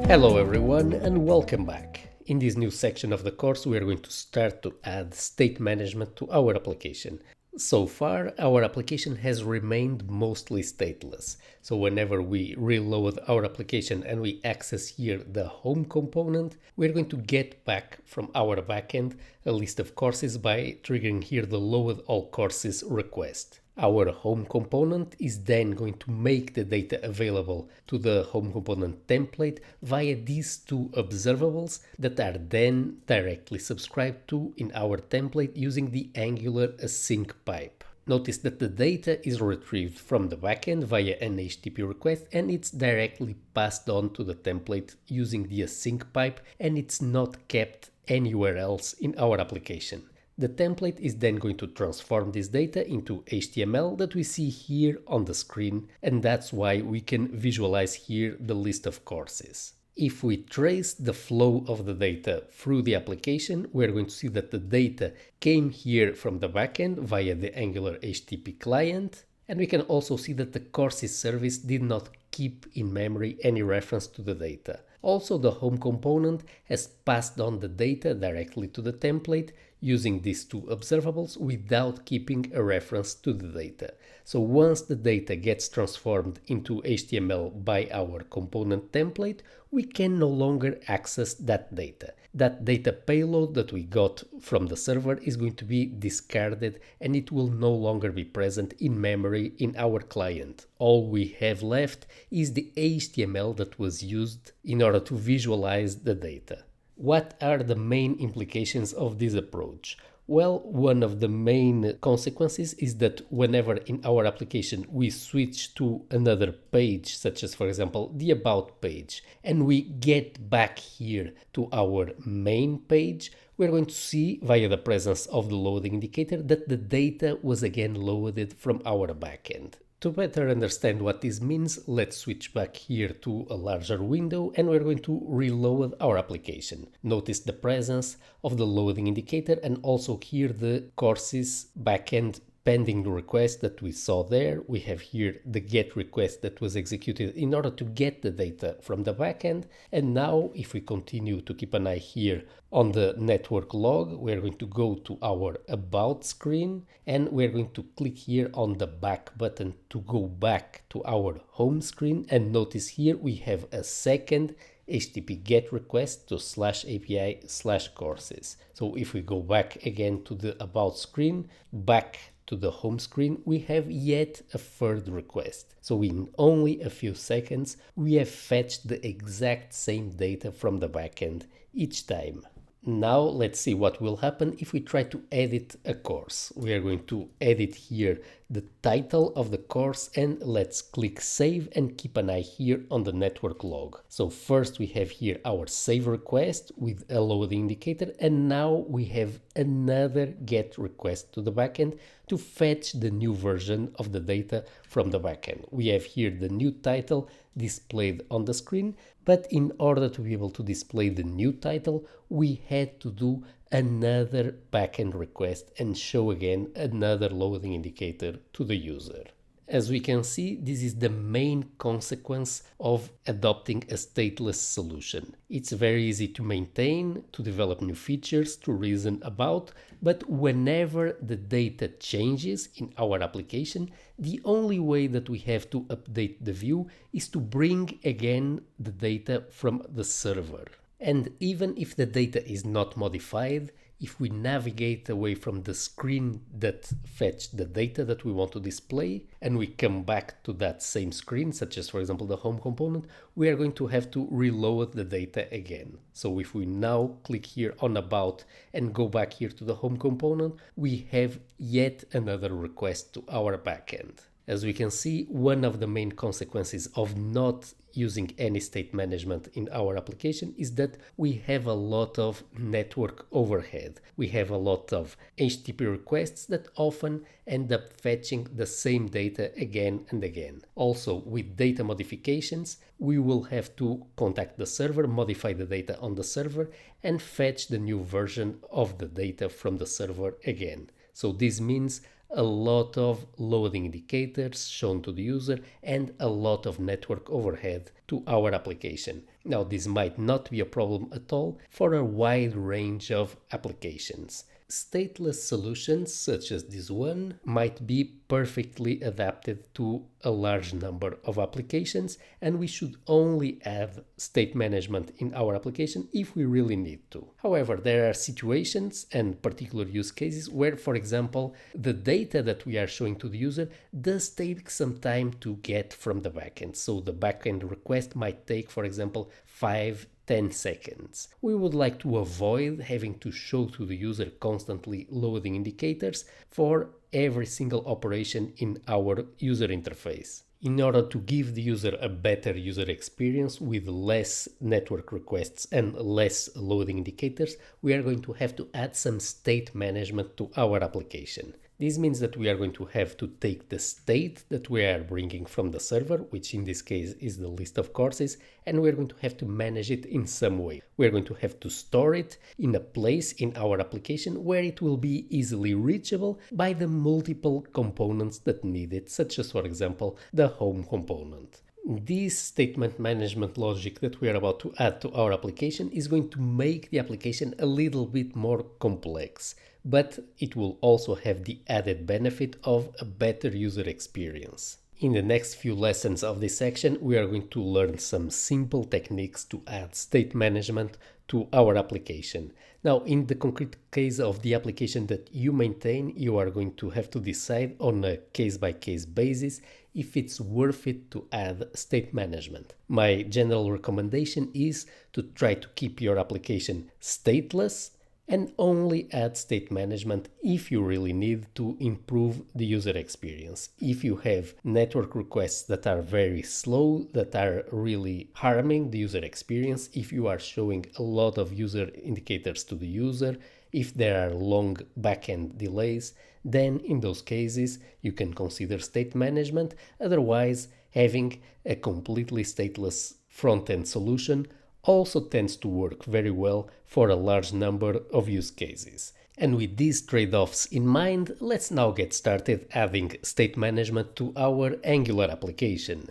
Hello everyone and welcome back. In this new section of the course we are going to start to add state management to our application. So far our application has remained mostly stateless. So whenever we reload our application and we access here the home component, we're going to get back from our backend a list of courses by triggering here the load all courses request. Our home component is then going to make the data available to the home component template via these two observables that are then directly subscribed to in our template using the Angular async pipe. Notice that the data is retrieved from the backend via an HTTP request and it's directly passed on to the template using the async pipe, and it's not kept anywhere else in our application. The template is then going to transform this data into HTML that we see here on the screen, and that's why we can visualize here the list of courses. If we trace the flow of the data through the application, we're going to see that the data came here from the backend via the Angular HTTP client, and we can also see that the courses service did not keep in memory any reference to the data. Also, the home component has passed on the data directly to the template using these two observables without keeping a reference to the data. So once the data gets transformed into HTML by our component template, we can no longer access that data. That data payload that we got from the server is going to be discarded and it will no longer be present in memory in our client. All we have left is the HTML that was used in order to visualize the data. What are the main implications of this approach? Well, one of the main consequences is that whenever in our application we switch to another page, such as for example the About page, and we get back here to our main page, we're going to see via the presence of the loading indicator that the data was again loaded from our backend. To better understand what this means, let's switch back here to a larger window and we're going to reload our application. Notice the presence of the loading indicator and also here the courses backend pending request that we saw there. We have here the GET request that was executed in order to get the data from the backend. And now if we continue to keep an eye here on the network log, we're going to go to our About screen and we're going to click here on the back button to go back to our home screen. And notice here we have a second HTTP GET request to /API/courses. So if we go back again to the About screen, back to the home screen, we have yet a third request. So in only a few seconds, we have fetched the exact same data from the backend each time. Now let's see what will happen if we try to edit a course. We are going to edit here the title of the course and let's click save and keep an eye here on the network log. So first we have here our save request with a loading indicator, and now we have another GET request to the backend to fetch the new version of the data from the backend. We have here the new title displayed on the screen, but in order to be able to display the new title, we had to do another backend request and show again another loading indicator to the user. As we can see, this is the main consequence of adopting a stateless solution. It's very easy to maintain, to develop new features, to reason about, but whenever the data changes in our application, the only way that we have to update the view is to bring again the data from the server. And even if the data is not modified, if we navigate away from the screen that fetched the data that we want to display and we come back to that same screen, such as for example the home component, we are going to have to reload the data again. So if we now click here on About and go back here to the home component, we have yet another request to our backend. As we can see, one of the main consequences of not using any state management in our application is that we have a lot of network overhead. We have a lot of HTTP requests that often end up fetching the same data again and again. Also, with data modifications, we will have to contact the server, modify the data on the server, and fetch the new version of the data from the server again. So this means a lot of loading indicators shown to the user and a lot of network overhead to our application. Now, this might not be a problem at all for a wide range of applications. Stateless solutions such as this one might be perfectly adapted to a large number of applications, and we should only add state management in our application if we really need to. However, there are situations and particular use cases where, for example, the data that we are showing to the user does take some time to get from the backend. So the backend request might take, for example, 5-10 seconds. We would like to avoid having to show to the user constantly loading indicators for every single operation in our user interface. In order to give the user a better user experience with less network requests and less loading indicators, we are going to have to add some state management to our application. This means that we are going to have to take the state that we are bringing from the server, which in this case is the list of courses, and we're going to have to manage it in some way. We're going to have to store it in a place in our application where it will be easily reachable by the multiple components that need it, such as, for example, the home component. This statement management logic that we are about to add to our application is going to make the application a little bit more complex, but it will also have the added benefit of a better user experience. In the next few lessons of this section, we are going to learn some simple techniques to add state management to our application. Now, in the concrete case of the application that you maintain, you are going to have to decide on a case-by-case basis if it's worth it to add state management. My general recommendation is to try to keep your application stateless and only add state management if you really need to improve the user experience. If you have network requests that are very slow, that are really harming the user experience, if you are showing a lot of user indicators to the user, if there are long backend delays, then in those cases you can consider state management. Otherwise, having a completely stateless front-end solution also tends to work very well for a large number of use cases. And with these trade-offs in mind, let's now get started adding state management to our Angular application.